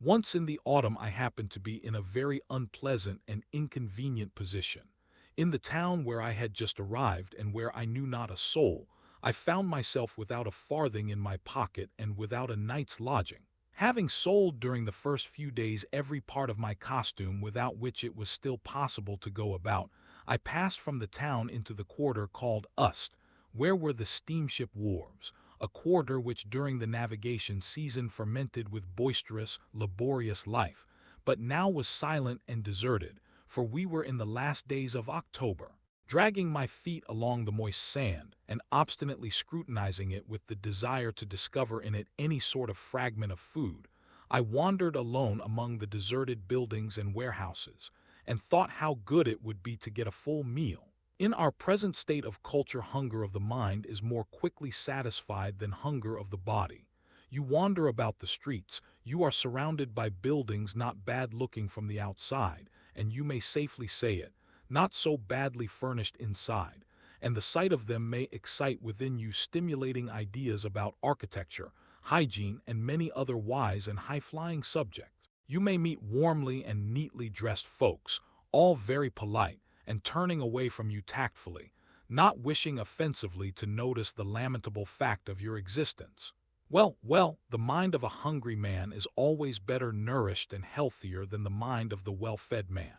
Once in the autumn I happened to be in a very unpleasant and inconvenient position. In the town where I had just arrived and where I knew not a soul, I found myself without a farthing in my pocket and without a night's lodging. Having sold during the first few days every part of my costume without which it was still possible to go about, I passed from the town into the quarter called Ust, where were the steamship wharves, a quarter which during the navigation season fermented with boisterous, laborious life, but now was silent and deserted, for we were in the last days of October. Dragging my feet along the moist sand, and obstinately scrutinizing it with the desire to discover in it any sort of fragment of food, I wandered alone among the deserted buildings and warehouses, and thought how good it would be to get a full meal. In our present state of culture, hunger of the mind is more quickly satisfied than hunger of the body. You wander about the streets, you are surrounded by buildings not bad-looking from the outside, and you may safely say it, not so badly furnished inside, and the sight of them may excite within you stimulating ideas about architecture, hygiene, and many other wise and high-flying subjects. You may meet warmly and neatly dressed folks, all very polite, and turning away from you tactfully, not wishing offensively to notice the lamentable fact of your existence. Well, the mind of a hungry man is always better nourished and healthier than the mind of the well-fed man,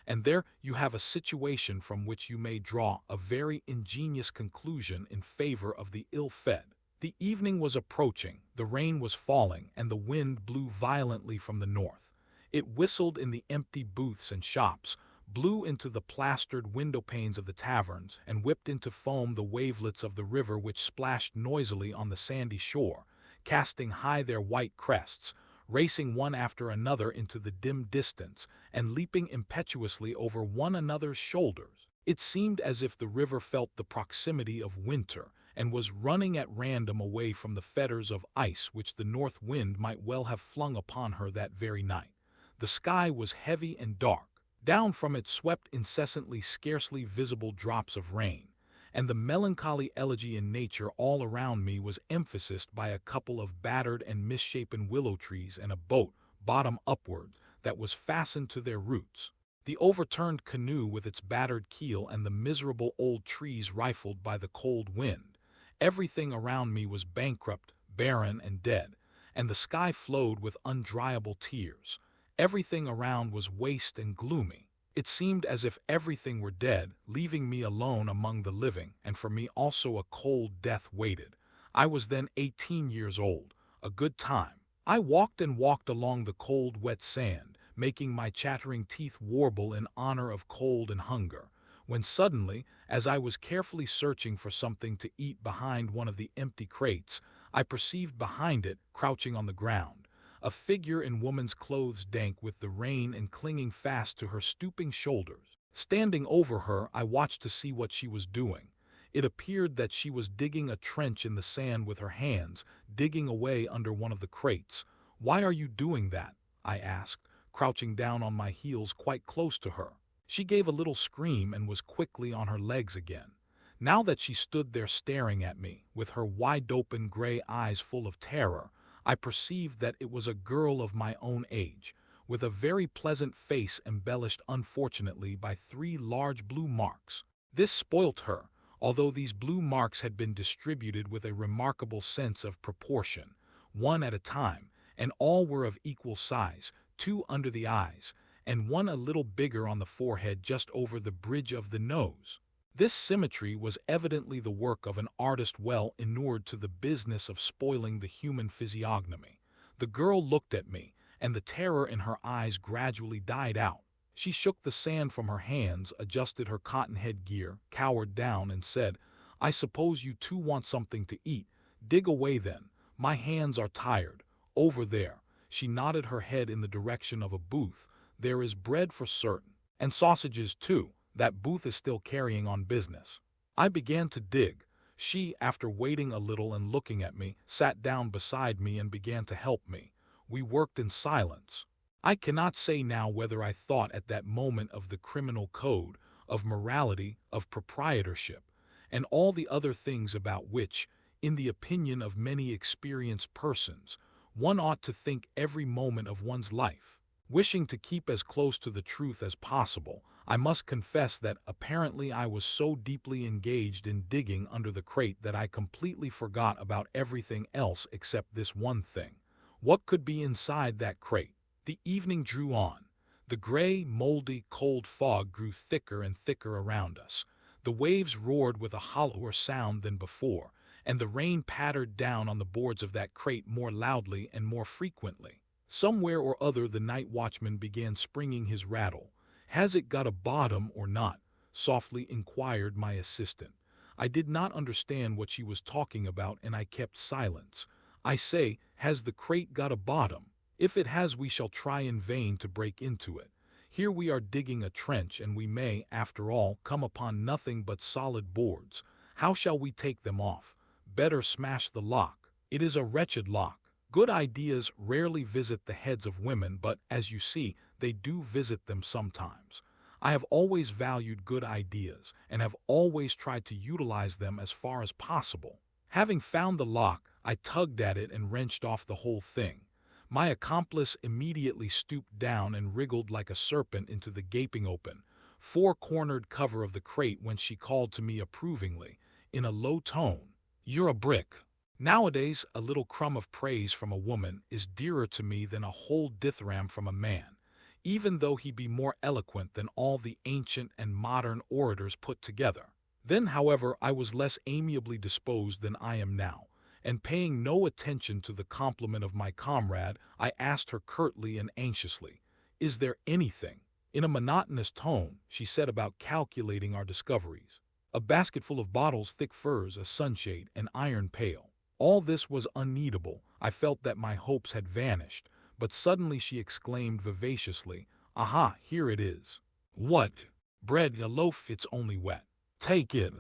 and there you have a situation from which you may draw a very ingenious conclusion in favor of the ill-fed. The evening was approaching, the rain was falling, and the wind blew violently from the north. It whistled in the empty booths and shops, blew into the plastered window-panes of the taverns, and whipped into foam the wavelets of the river which splashed noisily on the sandy shore, casting high their white crests, racing one after another into the dim distance, and leaping impetuously over one another's shoulders. It seemed as if the river felt the proximity of winter, and was running at random away from the fetters of ice which the north wind might well have flung upon her that very night. The sky was heavy and dark. Down from it swept incessantly scarcely visible drops of rain, and the melancholy elegy in nature all around me was emphasized by a couple of battered and misshapen willow trees and a boat, bottom upward, that was fastened to their roots. The overturned canoe with its battered keel and the miserable old trees rifled by the cold wind. Everything around me was bankrupt, barren, and dead, and the sky flowed with undryable tears. Everything around was waste and gloomy. It seemed as if everything were dead, leaving me alone among the living, and for me also a cold death waited. I was then 18 years old, a good time. I walked and walked along the cold wet sand, making my chattering teeth warble in honor of cold and hunger, when suddenly, as I was carefully searching for something to eat behind one of the empty crates, I perceived behind it, crouching on the ground, a figure in woman's clothes dank with the rain and clinging fast to her stooping shoulders. Standing over her, I watched to see what she was doing. It appeared that she was digging a trench in the sand with her hands, digging away under one of the crates. "Why are you doing that?" I asked, crouching down on my heels quite close to her. She gave a little scream and was quickly on her legs again. Now that she stood there staring at me, with her wide-open gray eyes full of terror, I perceived that it was a girl of my own age, with a very pleasant face embellished unfortunately by 3 large blue marks. This spoilt her, although these blue marks had been distributed with a remarkable sense of proportion, one at a time, and all were of equal size, 2 under the eyes, and 1 a little bigger on the forehead just over the bridge of the nose. This symmetry was evidently the work of an artist well inured to the business of spoiling the human physiognomy. The girl looked at me, and the terror in her eyes gradually died out. She shook the sand from her hands, adjusted her cotton headgear, cowered down, and said, "I suppose you too want something to eat. Dig away then. My hands are tired. Over there." She nodded her head in the direction of a booth. "There is bread for certain. And sausages too. That booth is still carrying on business." I began to dig. She, after waiting a little and looking at me, sat down beside me and began to help me. We worked in silence. I cannot say now whether I thought at that moment of the criminal code, of morality, of proprietorship, and all the other things about which, in the opinion of many experienced persons, One ought to think every moment of one's life. Wishing to keep as close to the truth as possible, I must confess that apparently I was so deeply engaged in digging under the crate that I completely forgot about everything else except this one thing. What could be inside that crate? The evening drew on. The gray, moldy, cold fog grew thicker and thicker around us. The waves roared with a hollower sound than before, and the rain pattered down on the boards of that crate more loudly and more frequently. Somewhere or other the night watchman began springing his rattle. "Has it got a bottom or not?" softly inquired my assistant. I did not understand what she was talking about, and I kept silence. "I say, has the crate got a bottom? If it has, we shall try in vain to break into it. Here we are digging a trench, and we may, after all, come upon nothing but solid boards. How shall we take them off? Better smash the lock. It is a wretched lock." Good ideas rarely visit the heads of women, but, as you see, they do visit them sometimes. I have always valued good ideas, and have always tried to utilize them as far as possible. Having found the lock, I tugged at it and wrenched off the whole thing. My accomplice immediately stooped down and wriggled like a serpent into the gaping open, four-cornered cover of the crate, when she called to me approvingly, in a low tone, "You're a brick." Nowadays, a little crumb of praise from a woman is dearer to me than a whole dithyramb from a man, even though he be more eloquent than all the ancient and modern orators put together. Then, however, I was less amiably disposed than I am now, and paying no attention to the compliment of my comrade, I asked her curtly and anxiously, "Is there anything?" In a monotonous tone, she said about calculating our discoveries. "A basketful of bottles, thick furs, a sunshade, an iron pail." All this was unneedable. I felt that my hopes had vanished, but suddenly she exclaimed vivaciously, "Aha, here it is." "What?" "Bread, a loaf, it's only wet." "Take it."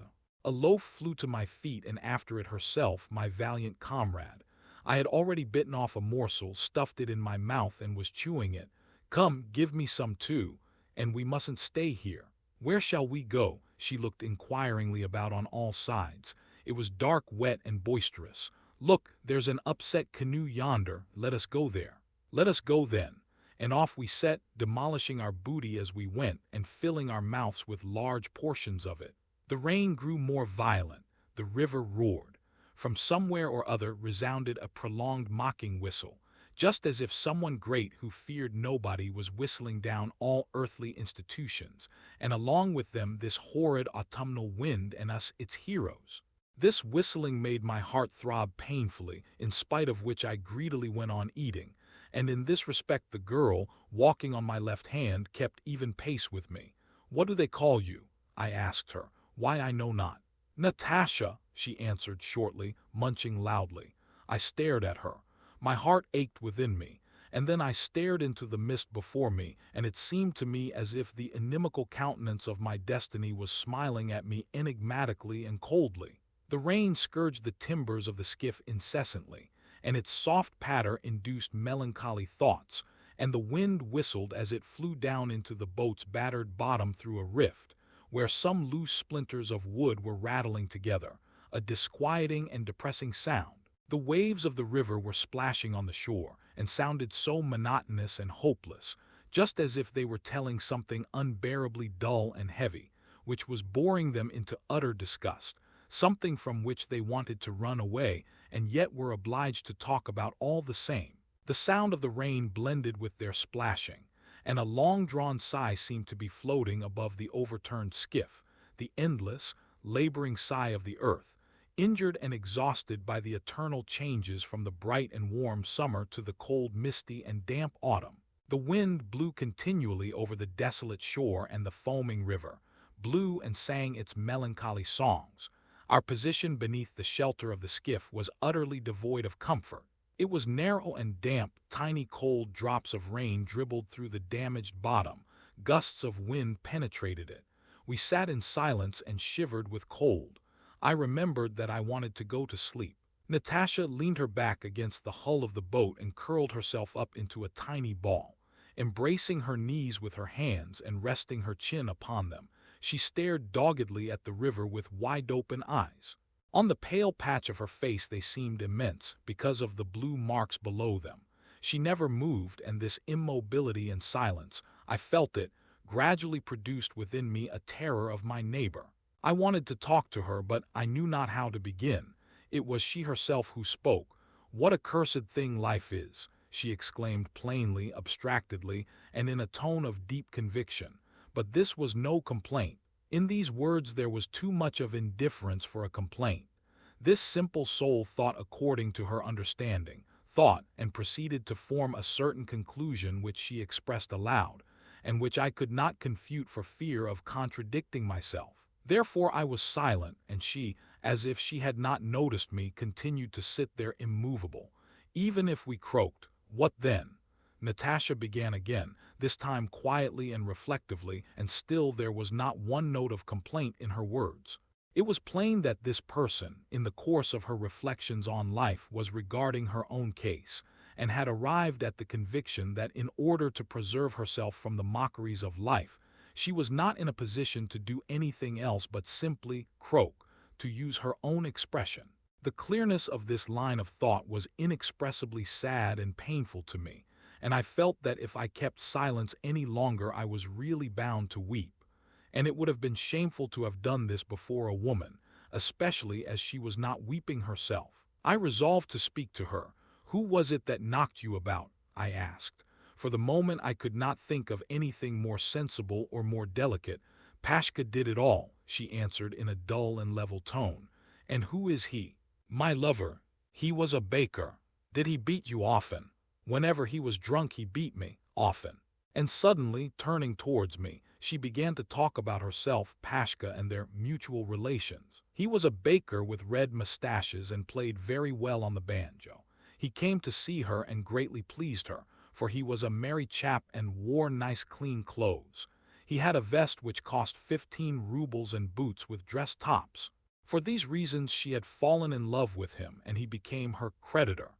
A loaf flew to my feet, and after it herself, my valiant comrade. I had already bitten off a morsel, stuffed it in my mouth, and was chewing it. "Come, give me some too, and we mustn't stay here." "Where shall we go?" She looked inquiringly about on all sides. It was dark, wet, and boisterous. "Look, there's an upset canoe yonder. Let us go there." "Let us go then." And off we set, demolishing our booty as we went, and filling our mouths with large portions of it. The rain grew more violent. The river roared. From somewhere or other resounded a prolonged mocking whistle, just as if someone great who feared nobody was whistling down all earthly institutions, and along with them this horrid autumnal wind and us its heroes. This whistling made my heart throb painfully, in spite of which I greedily went on eating, and in this respect the girl, walking on my left hand, kept even pace with me. "What do they call you?" I asked her. "Why, I know not." "Natasha," she answered shortly, munching loudly. I stared at her. My heart ached within me, and then I stared into the mist before me, and it seemed to me as if the inimical countenance of my destiny was smiling at me enigmatically and coldly. The rain scourged the timbers of the skiff incessantly, and its soft patter induced melancholy thoughts, and the wind whistled as it flew down into the boat's battered bottom through a rift, where some loose splinters of wood were rattling together, a disquieting and depressing sound. The waves of the river were splashing on the shore, and sounded so monotonous and hopeless, just as if they were telling something unbearably dull and heavy, which was boring them into utter disgust, something from which they wanted to run away, and yet were obliged to talk about all the same. The sound of the rain blended with their splashing, and a long-drawn sigh seemed to be floating above the overturned skiff, the endless, laboring sigh of the earth, injured and exhausted by the eternal changes from the bright and warm summer to the cold, misty, and damp autumn. The wind blew continually over the desolate shore and the foaming river, blew and sang its melancholy songs. Our position beneath the shelter of the skiff was utterly devoid of comfort. It was narrow and damp. Tiny cold drops of rain dribbled through the damaged bottom. Gusts of wind penetrated it. We sat in silence and shivered with cold. I remembered that I wanted to go to sleep. Natasha leaned her back against the hull of the boat and curled herself up into a tiny ball. Embracing her knees with her hands and resting her chin upon them, she stared doggedly at the river with wide-open eyes. On the pale patch of her face they seemed immense because of the blue marks below them. She never moved, and this immobility and silence, I felt it, gradually produced within me a terror of my neighbor. I wanted to talk to her, but I knew not how to begin. It was she herself who spoke. "What a cursed thing life is," she exclaimed plainly, abstractedly, and in a tone of deep conviction. But this was no complaint. In these words there was too much of indifference for a complaint. This simple soul thought according to her understanding, thought, and proceeded to form a certain conclusion which she expressed aloud, and which I could not confute for fear of contradicting myself. Therefore I was silent, and she, as if she had not noticed me, continued to sit there immovable. "Even if we croaked, what then?" Natasha began again, this time quietly and reflectively, and still there was not one note of complaint in her words. It was plain that this person, in the course of her reflections on life, was regarding her own case, and had arrived at the conviction that in order to preserve herself from the mockeries of life, she was not in a position to do anything else but simply croak, to use her own expression. The clearness of this line of thought was inexpressibly sad and painful to me, and I felt that if I kept silence any longer I was really bound to weep. And it would have been shameful to have done this before a woman, especially as she was not weeping herself. I resolved to speak to her. "Who was it that knocked you about?" I asked. For the moment I could not think of anything more sensible or more delicate. "Pashka did it all," she answered in a dull and level tone. "And who is he?" "My lover. He was a baker." "Did he beat you often?" "Whenever he was drunk he beat me, often." And suddenly, turning towards me, she began to talk about herself, Pashka, and their mutual relations. "He was a baker with red mustaches and played very well on the banjo. He came to see her and greatly pleased her, for he was a merry chap and wore nice clean clothes. He had a vest which cost 15 rubles and boots with dress tops. For these reasons she had fallen in love with him, and he became her creditor.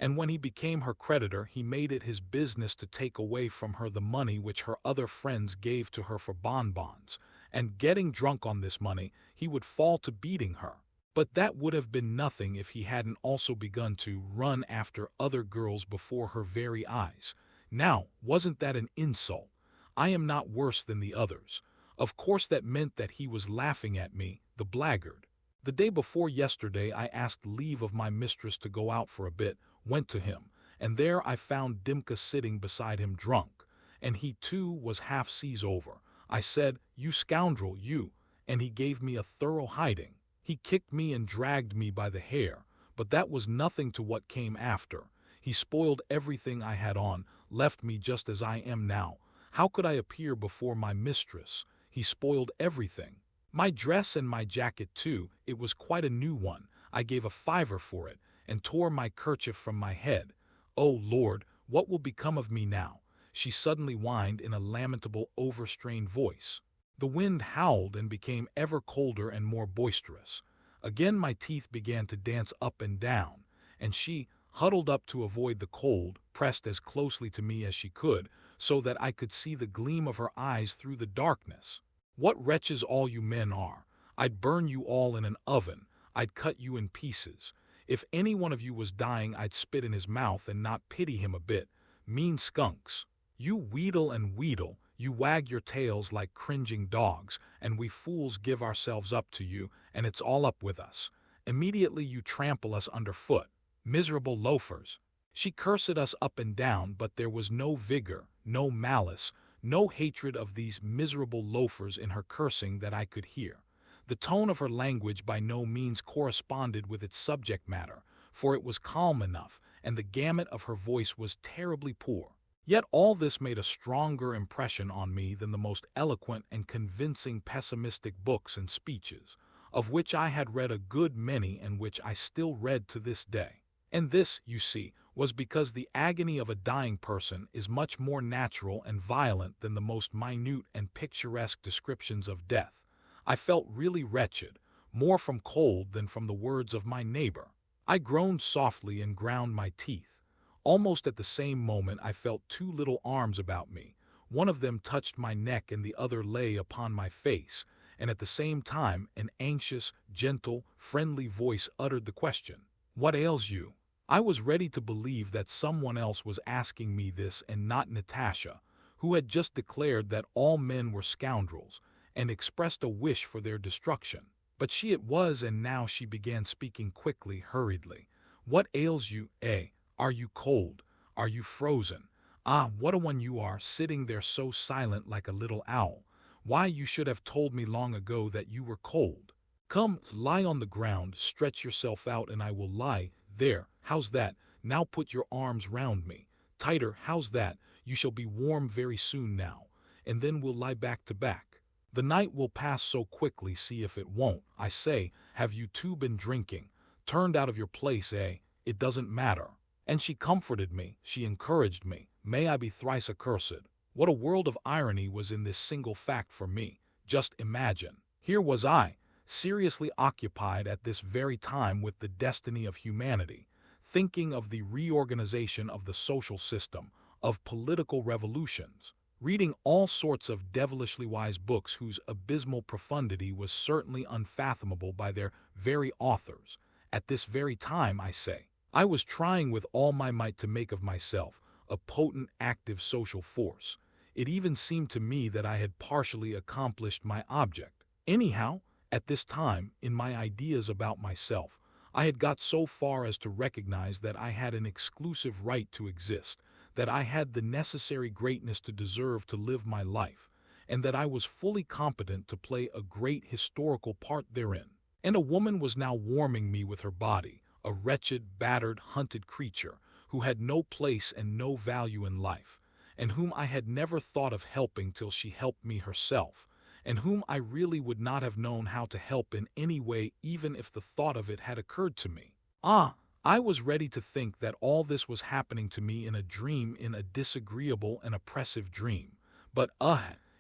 And when he became her creditor, he made it his business to take away from her the money which her other friends gave to her for bonbons, and getting drunk on this money, he would fall to beating her. But that would have been nothing if he hadn't also begun to run after other girls before her very eyes. Now, wasn't that an insult? I am not worse than the others. Of course that meant that he was laughing at me, the blackguard. The day before yesterday I asked leave of my mistress to go out for a bit, went to him, and there I found Dimka sitting beside him drunk, and he too was half seas over. I said, "You scoundrel, you," and he gave me a thorough hiding. He kicked me and dragged me by the hair, but that was nothing to what came after. He spoiled everything I had on, left me just as I am now. How could I appear before my mistress? He spoiled everything. My dress and my jacket too, it was quite a new one. I gave a 5 for it, and tore my kerchief from my head. Oh Lord, what will become of me now?" she suddenly whined in a lamentable, overstrained voice. The wind howled and became ever colder and more boisterous. Again my teeth began to dance up and down, and she, huddled up to avoid the cold, pressed as closely to me as she could, so that I could see the gleam of her eyes through the darkness. "What wretches all you men are! I'd burn you all in an oven. I'd cut you in pieces. If any one of you was dying I'd spit in his mouth and not pity him a bit. Mean skunks! You wheedle and wheedle, you wag your tails like cringing dogs, and we fools give ourselves up to you, and it's all up with us. Immediately you trample us underfoot. Miserable loafers!" She cursed us up and down, but there was no vigor, no malice, no hatred of these miserable loafers in her cursing that I could hear. The tone of her language by no means corresponded with its subject matter, for it was calm enough, and the gamut of her voice was terribly poor. Yet all this made a stronger impression on me than the most eloquent and convincing pessimistic books and speeches, of which I had read a good many and which I still read to this day. And this, you see, was because the agony of a dying person is much more natural and violent than the most minute and picturesque descriptions of death. I felt really wretched, more from cold than from the words of my neighbor. I groaned softly and ground my teeth. Almost at the same moment I felt 2 little arms about me. One of them touched my neck and the other lay upon my face, and at the same time an anxious, gentle, friendly voice uttered the question, "What ails you?" I was ready to believe that someone else was asking me this and not Natasha, who had just declared that all men were scoundrels and expressed a wish for their destruction. But she it was, and now she began speaking quickly, hurriedly. "What ails you, eh? Are you cold? Are you frozen? Ah, what a one you are, sitting there so silent like a little owl. Why, you should have told me long ago that you were cold. Come, lie on the ground, stretch yourself out, and I will lie. There, how's that? Now put your arms round me. Tighter, how's that? You shall be warm very soon now, and then we'll lie back to back. The night will pass so quickly, see if it won't. I say, have you two been drinking? Turned out of your place, eh? It doesn't matter." And she comforted me, she encouraged me. May I be thrice accursed. What a world of irony was in this single fact for me. Just imagine. Here was I, seriously occupied at this very time with the destiny of humanity, thinking of the reorganization of the social system, of political revolutions, reading all sorts of devilishly wise books whose abysmal profundity was certainly unfathomable by their very authors. At this very time, I say, I was trying with all my might to make of myself a potent, active social force. It even seemed to me that I had partially accomplished my object. Anyhow, at this time, in my ideas about myself, I had got so far as to recognize that I had an exclusive right to exist, that I had the necessary greatness to deserve to live my life, and that I was fully competent to play a great historical part therein. And a woman was now warming me with her body, a wretched, battered, hunted creature, who had no place and no value in life, and whom I had never thought of helping till she helped me herself, and whom I really would not have known how to help in any way even if the thought of it had occurred to me. Ah, I was ready to think that all this was happening to me in a dream, in a disagreeable and oppressive dream. But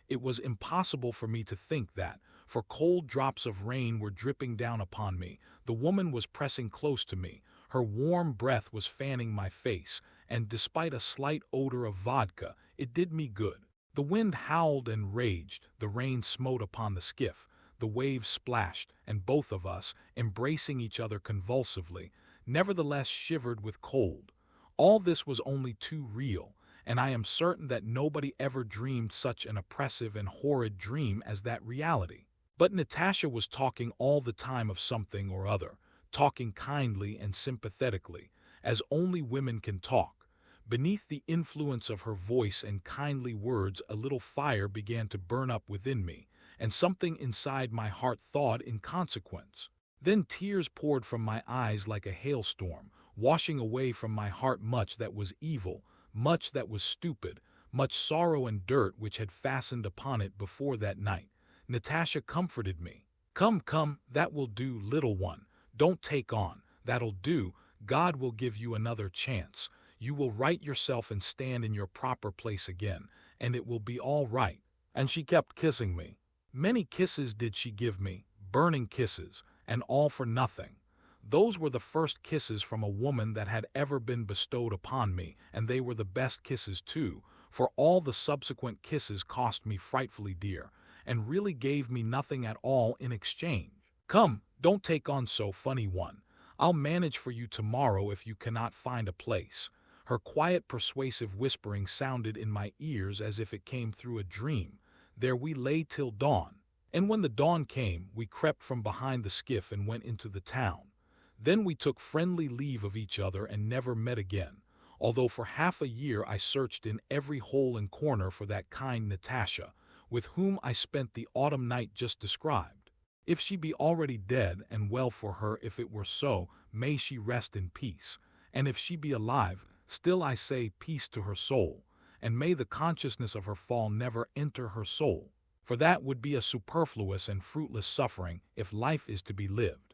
it was impossible for me to think that, for cold drops of rain were dripping down upon me, the woman was pressing close to me, her warm breath was fanning my face, and despite a slight odor of vodka, it did me good. The wind howled and raged, the rain smote upon the skiff, the waves splashed, and both of us, embracing each other convulsively, nevertheless shivered with cold. All this was only too real, and I am certain that nobody ever dreamed such an oppressive and horrid dream as that reality. But Natasha was talking all the time of something or other, talking kindly and sympathetically, as only women can talk. Beneath the influence of her voice and kindly words, a little fire began to burn up within me, and something inside my heart thawed in consequence. Then tears poured from my eyes like a hailstorm, washing away from my heart much that was evil, much that was stupid, much sorrow and dirt which had fastened upon it before that night. Natasha comforted me. "Come, come, that will do, little one. Don't take on. That'll do. God will give you another chance. You will right yourself and stand in your proper place again, and it will be all right." And she kept kissing me. Many kisses did she give me, burning kisses, and all for nothing. Those were the first kisses from a woman that had ever been bestowed upon me, and they were the best kisses too, for all the subsequent kisses cost me frightfully dear, and really gave me nothing at all in exchange. "Come, don't take on so, funny one. I'll manage for you tomorrow if you cannot find a place." Her quiet, persuasive whispering sounded in my ears as if it came through a dream. There we lay till dawn. And when the dawn came, we crept from behind the skiff and went into the town. Then we took friendly leave of each other and never met again, although for half a year I searched in every hole and corner for that kind Natasha, with whom I spent the autumn night just described. If she be already dead, and well for her if it were so, may she rest in peace. And if she be alive, still I say peace to her soul, and may the consciousness of her fall never enter her soul, for that would be a superfluous and fruitless suffering if life is to be lived.